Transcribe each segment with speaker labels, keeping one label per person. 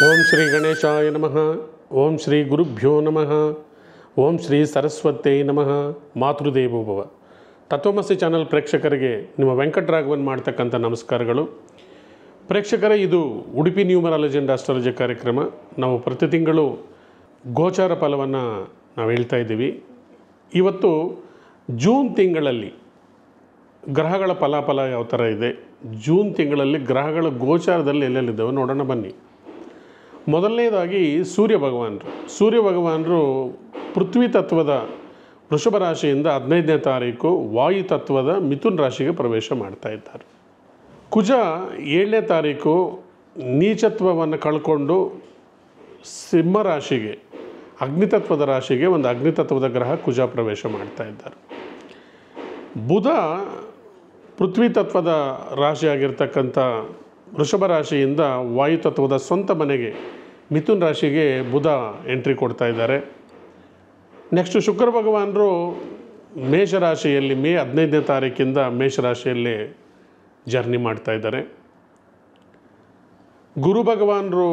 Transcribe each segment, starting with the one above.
Speaker 1: ಓಂ ಶ್ರೀ ಗಣೇಶಾಯ ನಮಃ. ಓಂ ಶ್ರೀ ಗುರುಭ್ಯೋ ನಮಃ. ಓಂ ಶ್ರೀ ಸರಸ್ವತೇ ನಮಃ. ಮಾತೃದೇವೋಭವ. ತತ್ವಮಸಿ ಚಾನಲ್ ಪ್ರೇಕ್ಷಕರಿಗೆ ನಿಮ್ಮ ವೆಂಕಟರಾಘವನ್ ಮಾಡ್ತಕ್ಕಂಥ ನಮಸ್ಕಾರಗಳು. ಪ್ರೇಕ್ಷಕರೇ, ಇದು ಉಡುಪಿ ನ್ಯೂಮರಾಲಜಿ ಆ್ಯಂಡ್ ಆಸ್ಟ್ರಾಲಜಿ ಕಾರ್ಯಕ್ರಮ. ನಾವು ಪ್ರತಿ ತಿಂಗಳು ಗೋಚಾರ ಫಲವನ್ನು ನಾವು ಹೇಳ್ತಾ ಇದ್ದೀವಿ. ಇವತ್ತು ಜೂನ್ ತಿಂಗಳಲ್ಲಿ ಗ್ರಹಗಳ ಫಲಾಫಲ ಯಾವ ಥರ ಇದೆ, ಜೂನ್ ತಿಂಗಳಲ್ಲಿ ಗ್ರಹಗಳ ಗೋಚಾರದಲ್ಲಿ ಎಲ್ಲೆಲ್ಲಿದ್ದಾವೆ ನೋಡೋಣ ಬನ್ನಿ. ಮೊದಲನೇದಾಗಿ ಸೂರ್ಯ ಭಗವಾನರು ಪೃಥ್ವಿ ತತ್ವದ ವೃಷಭ ರಾಶಿಯಿಂದ 15ನೇ ತಾರೀಕು ವಾಯು ತತ್ವದ ಮಿಥುನ್ ರಾಶಿಗೆ ಪ್ರವೇಶ ಮಾಡ್ತಾ ಇದ್ದಾರೆ. ಕುಜ 7ನೇ ತಾರೀಕು ನೀಚತ್ವವನ್ನು ಕಳ್ಕೊಂಡು ಸಿಂಹ ರಾಶಿಗೆ, ಅಗ್ನಿತತ್ವದ ರಾಶಿಗೆ ಒಂದು ಅಗ್ನಿತತ್ವದ ಗ್ರಹ ಕುಜ ಪ್ರವೇಶ ಮಾಡ್ತಾ ಇದ್ದಾರೆ. ಬುಧ ಪೃಥ್ವಿ ತತ್ವದ ರಾಶಿಯಾಗಿರ್ತಕ್ಕಂಥ ವೃಷಭ ರಾಶಿಯಿಂದ ವಾಯುತತ್ವದ ಸ್ವಂತ ಮನೆಗೆ ಮಿಥುನ್ ರಾಶಿಗೆ ಬುಧ ಎಂಟ್ರಿ ಕೊಡ್ತಾ ಇದ್ದಾರೆ. ನೆಕ್ಸ್ಟು ಶುಕ್ರ ಭಗವಾನರು ಮೇಷರಾಶಿಯಲ್ಲಿ ಮೇ 15ನೇ ತಾರೀಕಿಂದ ಮೇಷರಾಶಿಯಲ್ಲಿ ಜರ್ನಿ ಮಾಡ್ತಾ ಇದ್ದಾರೆ. ಗುರು ಭಗವಾನರು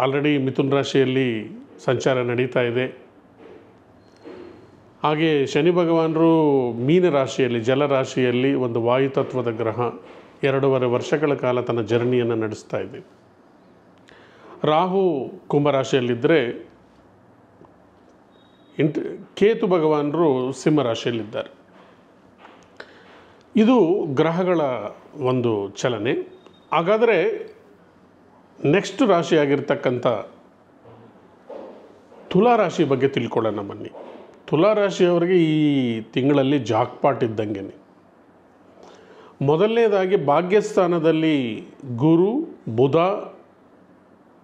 Speaker 1: ಆಲ್ರೆಡಿ ಮಿಥುನ್ ರಾಶಿಯಲ್ಲಿ ಸಂಚಾರ ನಡೀತಾ ಇದೆ. ಹಾಗೆ ಶನಿ ಭಗವಾನರು ಮೀನ ರಾಶಿಯಲ್ಲಿ, ಜಲರಾಶಿಯಲ್ಲಿ ಒಂದು ವಾಯುತತ್ವದ ಗ್ರಹ 2.5 ವರ್ಷಗಳ ಕಾಲ ತನ್ನ ಜರ್ನಿಯನ್ನು ನಡೆಸ್ತಾ ಇದೆ. ರಾಹು ಕುಂಭರಾಶಿಯಲ್ಲಿದ್ದರೆ ಕೇತು ಭಗವಾನರು ಸಿಂಹರಾಶಿಯಲ್ಲಿದ್ದಾರೆ. ಇದು ಗ್ರಹಗಳ ಒಂದು ಚಲನೆ. ಹಾಗಾದರೆ ನೆಕ್ಸ್ಟ್ ರಾಶಿಯಾಗಿರ್ತಕ್ಕಂಥ ತುಲಾರಾಶಿ ಬಗ್ಗೆ ತಿಳ್ಕೊಳ್ಳೋಣ ಬನ್ನಿ. ತುಲಾರಾಶಿಯವರಿಗೆ ಈ ತಿಂಗಳಲ್ಲಿ ಜಾಕ್ಪಾಟ್ ಇದ್ದಂಗೆ. ಮೊದಲನೇದಾಗಿ ಭಾಗ್ಯಸ್ಥಾನದಲ್ಲಿ ಗುರು, ಬುಧ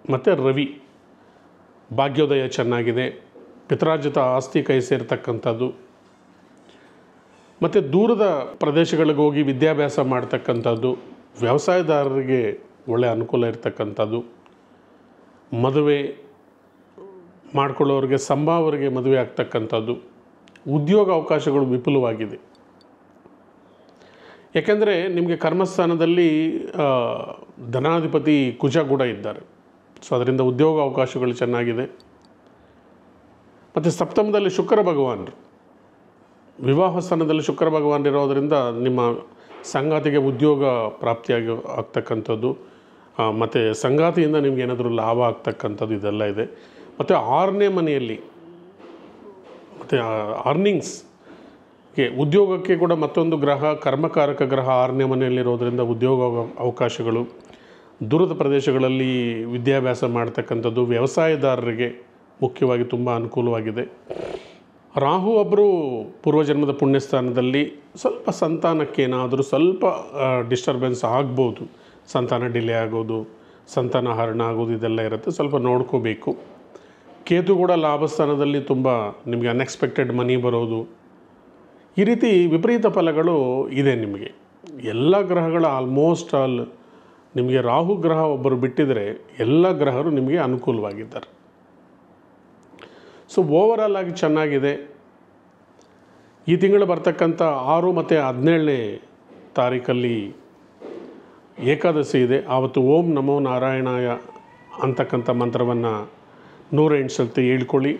Speaker 1: ಮತ್ತು ರವಿ ಭಾಗ್ಯೋದಯ ಚೆನ್ನಾಗಿದೆ. ಪಿತ್ರಾರ್ಜಿತ ಆಸ್ತಿ ಕೈ ಸೇರ್ತಕ್ಕಂಥದ್ದು, ಮತ್ತು ದೂರದ ಪ್ರದೇಶಗಳಿಗೆ ಹೋಗಿ ವಿದ್ಯಾಭ್ಯಾಸ ಮಾಡ್ತಕ್ಕಂಥದ್ದು, ವ್ಯವಸಾಯದಾರರಿಗೆ ಒಳ್ಳೆಯ ಅನುಕೂಲ ಇರತಕ್ಕಂಥದ್ದು, ಮದುವೆ ಮಾಡ್ಕೊಳ್ಳೋರಿಗೆ, ಸಂಭಾವರಿಗೆ ಮದುವೆ ಆಗ್ತಕ್ಕಂಥದ್ದು, ಉದ್ಯೋಗ ಅವಕಾಶಗಳು ವಿಪುಲವಾಗಿದೆ. ಯಾಕೆಂದರೆ ನಿಮಗೆ ಕರ್ಮಸ್ಥಾನದಲ್ಲಿ ಧನಾಧಿಪತಿ ಕುಜ ಕೂಡ ಇದ್ದಾರೆ. ಸೊ ಅದರಿಂದ ಉದ್ಯೋಗ ಅವಕಾಶಗಳು ಚೆನ್ನಾಗಿದೆ. ಮತ್ತು ಸಪ್ತಮದಲ್ಲಿ ಶುಕ್ರ ಭಗವಾನರು, ವಿವಾಹ ಸ್ಥಾನದಲ್ಲಿ ಶುಕ್ರ ಭಗವಾನರಿರೋದರಿಂದ ನಿಮ್ಮ ಸಂಗಾತಿಗೆ ಉದ್ಯೋಗ ಪ್ರಾಪ್ತಿಯಾಗಿ ಆಗ್ತಕ್ಕಂಥದ್ದು, ಮತ್ತು ಸಂಗಾತಿಯಿಂದ ನಿಮ್ಗೆ ಏನಾದರೂ ಲಾಭ ಆಗ್ತಕ್ಕಂಥದ್ದು ಇದೆಲ್ಲ ಇದೆ. ಮತ್ತು 6ನೇ ಮನೆಯಲ್ಲಿ ಮತ್ತು ಅರ್ನಿಂಗ್ಸ್ಗೆ, ಉದ್ಯೋಗಕ್ಕೆ ಕೂಡ ಮತ್ತೊಂದು ಗ್ರಹ, ಕರ್ಮಕಾರಕ ಗ್ರಹ 6ನೇ ಮನೆಯಲ್ಲಿರೋದರಿಂದ ಉದ್ಯೋಗ ಅವಕಾಶಗಳು, ದೂರದ ಪ್ರದೇಶಗಳಲ್ಲಿ ವಿದ್ಯಾಭ್ಯಾಸ ಮಾಡ್ತಕ್ಕಂಥದ್ದು, ವ್ಯವಸಾಯದಾರರಿಗೆ ಮುಖ್ಯವಾಗಿ ತುಂಬ ಅನುಕೂಲವಾಗಿದೆ. ರಾಹು ಒಬ್ಬರು ಪೂರ್ವಜನ್ಮದ ಪುಣ್ಯಸ್ಥಾನದಲ್ಲಿ ಸ್ವಲ್ಪ ಸಂತಾನಕ್ಕೇನಾದರೂ ಸ್ವಲ್ಪ ಡಿಸ್ಟರ್ಬೆನ್ಸ್ ಆಗ್ಬೋದು. ಸಂತಾನ ಡಿಲೇ ಆಗೋದು, ಸಂತಾನ ಹರಣ ಆಗೋದು, ಇದೆಲ್ಲ ಇರುತ್ತೆ. ಸ್ವಲ್ಪ ನೋಡ್ಕೋಬೇಕು. ಕೇತು ಕೂಡ ಲಾಭಸ್ಥಾನದಲ್ಲಿ ತುಂಬ ನಿಮಗೆ ಅನ್ಎಕ್ಸ್ಪೆಕ್ಟೆಡ್ ಮನಿ ಬರೋದು, ಈ ರೀತಿ ವಿಪರೀತ ಫಲಗಳು ಇದೆ ನಿಮಗೆ. ಎಲ್ಲ ಗ್ರಹಗಳ ಆಲ್ಮೋಸ್ಟ್ ಆಲ್ ನಿಮಗೆ ರಾಹು ಗ್ರಹ ಒಬ್ಬರು ಬಿಟ್ಟಿದರೆ ಎಲ್ಲ ಗ್ರಹರು ನಿಮಗೆ ಅನುಕೂಲವಾಗಿದ್ದಾರೆ. ಸೊ ಓವರಾಲ್ ಆಗಿ ಚೆನ್ನಾಗಿದೆ. ಈ ತಿಂಗಳು ಬರ್ತಕ್ಕಂಥ 6 ಮತ್ತು 17ನೇ ತಾರೀಕಲ್ಲಿ ಏಕಾದಶಿ ಇದೆ. ಆವತ್ತು ಓಂ ನಮೋ ನಾರಾಯಣಾಯ ಅಂತಕ್ಕಂಥ ಮಂತ್ರವನ್ನು 108 ಸರ್ತಿ ಹೇಳ್ಕೊಳ್ಳಿ.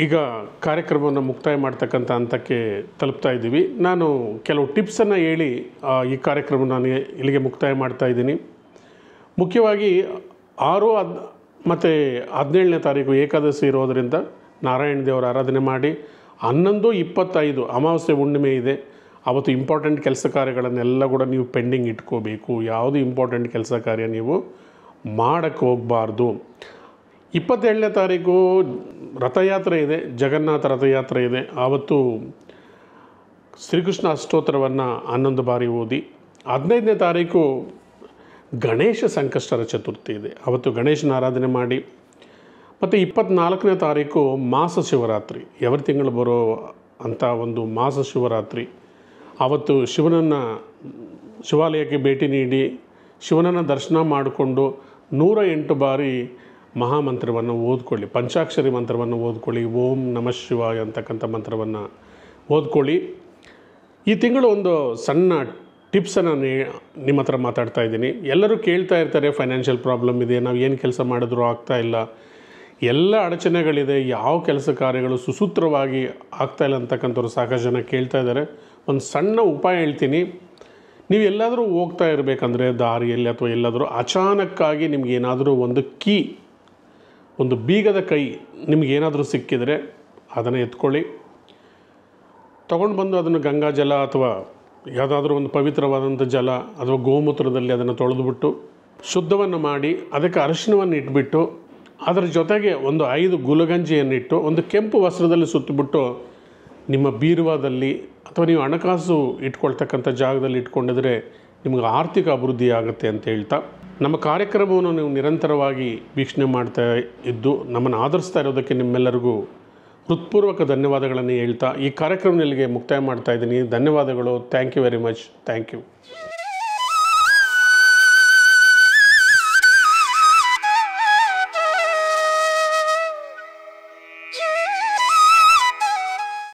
Speaker 1: ಈಗ ಕಾರ್ಯಕ್ರಮವನ್ನು ಮುಕ್ತಾಯ ಮಾಡ್ತಕ್ಕಂಥ ಹಂತಕ್ಕೆ ತಲುಪ್ತಾ ಇದ್ದೀವಿ. ನಾನು ಕೆಲವು ಟಿಪ್ಸನ್ನು ಹೇಳಿ ಈ ಕಾರ್ಯಕ್ರಮ ನಾನು ಇಲ್ಲಿಗೆ ಮುಕ್ತಾಯ ಮಾಡ್ತಾಯಿದ್ದೀನಿ. ಮುಖ್ಯವಾಗಿ 6 ಮತ್ತು 17ನೇ ತಾರೀಕು ಏಕಾದಶಿ ಇರೋದರಿಂದ ನಾರಾಯಣ ದೇವರ ಆರಾಧನೆ ಮಾಡಿ. 11-25 ಅಮಾವಾಸ್ಯೆ ಹುಣ್ಣಿಮೆ ಇದೆ. ಆವತ್ತು ಇಂಪಾರ್ಟೆಂಟ್ ಕೆಲಸ ಕಾರ್ಯಗಳನ್ನೆಲ್ಲ ಕೂಡ ನೀವು ಪೆಂಡಿಂಗ್ ಇಟ್ಕೋಬೇಕು. ಯಾವುದು ಇಂಪಾರ್ಟೆಂಟ್ ಕೆಲಸ ಕಾರ್ಯ ನೀವು ಮಾಡೋಕ್ಕೆ ಹೋಗಬಾರ್ದು. 27ನೇ ತಾರೀಕು ರಥಯಾತ್ರೆ ಇದೆ, ಜಗನ್ನಾಥ ರಥಯಾತ್ರೆ ಇದೆ. ಆವತ್ತು ಶ್ರೀಕೃಷ್ಣ ಅಷ್ಟೋತ್ತರವನ್ನು 11 ಬಾರಿ ಓದಿ. 15ನೇ ತಾರೀಕು ಗಣೇಶ ಸಂಕಷ್ಟರ ಚತುರ್ಥಿ ಇದೆ. ಆವತ್ತು ಗಣೇಶನ ಆರಾಧನೆ ಮಾಡಿ. ಮತ್ತು 24ನೇ ತಾರೀಕು ಮಾಸ ಶಿವರಾತ್ರಿ, ಎವರಿ ತಿಂಗಳು ಬರೋ ಅಂಥ ಒಂದು ಮಾಸ ಶಿವರಾತ್ರಿ. ಆವತ್ತು ಶಿವನನ್ನು ಶಿವಾಲಯಕ್ಕೆ ಭೇಟಿ ನೀಡಿ ಶಿವನನ್ನು ದರ್ಶನ ಮಾಡಿಕೊಂಡು 108 ಬಾರಿ ಮಹಾಮಂತ್ರವನ್ನು ಓದ್ಕೊಳ್ಳಿ. ಪಂಚಾಕ್ಷರಿ ಮಂತ್ರವನ್ನು ಓದ್ಕೊಳ್ಳಿ. ಓಂ ನಮಃ ಶಿವಾಯ ಅಂತಕ್ಕಂಥ ಮಂತ್ರವನ್ನು ಓದ್ಕೊಳ್ಳಿ. ಈ ತಿಂಗಳು ಒಂದು ಸಣ್ಣ ಟಿಪ್ಸನ್ನು ನಿಮ್ಮ ಹತ್ರ ಮಾತಾಡ್ತಾ ಇದ್ದೀನಿ. ಎಲ್ಲರೂ ಕೇಳ್ತಾ ಇರ್ತಾರೆ, ಫೈನಾನ್ಷಿಯಲ್ ಪ್ರಾಬ್ಲಮ್ ಇದೆ, ನಾವು ಏನು ಕೆಲಸ ಮಾಡಿದ್ರೂ ಆಗ್ತಾಯಿಲ್ಲ, ಎಲ್ಲ ಅಡಚಣೆಗಳಿದೆ, ಯಾವ ಕೆಲಸ ಕಾರ್ಯಗಳು ಸುಸೂತ್ರವಾಗಿ ಆಗ್ತಾಯಿಲ್ಲ ಅಂತಕ್ಕಂಥವ್ರು ಸಾಕಷ್ಟು ಜನ ಕೇಳ್ತಾ ಇದ್ದಾರೆ. ಒಂದು ಸಣ್ಣ ಉಪಾಯ ಹೇಳ್ತೀನಿ. ನೀವು ಎಲ್ಲಾದರೂ ಹೋಗ್ತಾ ಇರಬೇಕಂದ್ರೆ ದಾರಿಯಲ್ಲಿ ಅಥವಾ ಎಲ್ಲಾದರೂ ಅಚಾನಕ್ಕಾಗಿ ನಿಮಗೇನಾದರೂ ಒಂದು ಒಂದು ಬೀಗದ ಕೈ ನಿಮಗೇನಾದರೂ ಸಿಕ್ಕಿದರೆ ಅದನ್ನು ಎತ್ಕೊಳ್ಳಿ, ತೊಗೊಂಡು ಬಂದು ಅದನ್ನು ಗಂಗಾ ಜಲ ಅಥವಾ ಯಾವುದಾದ್ರೂ ಒಂದು ಪವಿತ್ರವಾದಂಥ ಜಲ ಅಥವಾ ಗೋಮೂತ್ರದಲ್ಲಿ ಅದನ್ನು ತೊಳೆದುಬಿಟ್ಟು ಶುದ್ಧವನ್ನು ಮಾಡಿ ಅದಕ್ಕೆ ಅರಿಶಿನವನ್ನು ಇಟ್ಬಿಟ್ಟು ಅದರ ಜೊತೆಗೆ ಒಂದು 5 ಗುಲಗಂಜಿಯನ್ನಿಟ್ಟು ಒಂದು ಕೆಂಪು ವಸ್ತ್ರದಲ್ಲಿ ಸುತ್ತಿಬಿಟ್ಟು ನಿಮ್ಮ ಬೀರುವಾದಲ್ಲಿ ಅಥವಾ ನೀವು ಹಣಕಾಸು ಇಟ್ಕೊಳ್ತಕ್ಕಂಥ ಜಾಗದಲ್ಲಿ ಇಟ್ಕೊಂಡಿದ್ರೆ ನಿಮಗೆ ಆರ್ಥಿಕ ಅಭಿವೃದ್ಧಿ ಆಗುತ್ತೆ ಅಂತ ಹೇಳ್ತಾ, ನಮ್ಮ ಕಾರ್ಯಕ್ರಮವನ್ನು ನೀವು ನಿರಂತರವಾಗಿ ವೀಕ್ಷಣೆ ಮಾಡ್ತಾ ಇದ್ದು ನಮ್ಮನ್ನು ಆಧರಿಸ್ತಾ ಇರೋದಕ್ಕೆ ನಿಮ್ಮೆಲ್ಲರಿಗೂ ಹೃತ್ಪೂರ್ವಕ ಧನ್ಯವಾದಗಳನ್ನು ಹೇಳ್ತಾ ಈ ಕಾರ್ಯಕ್ರಮ ಇಲ್ಲಿಗೆ ಮುಕ್ತಾಯ ಮಾಡ್ತಾ ಇದ್ದೀನಿ. ಧನ್ಯವಾದಗಳು. Thank you very much. Thank you.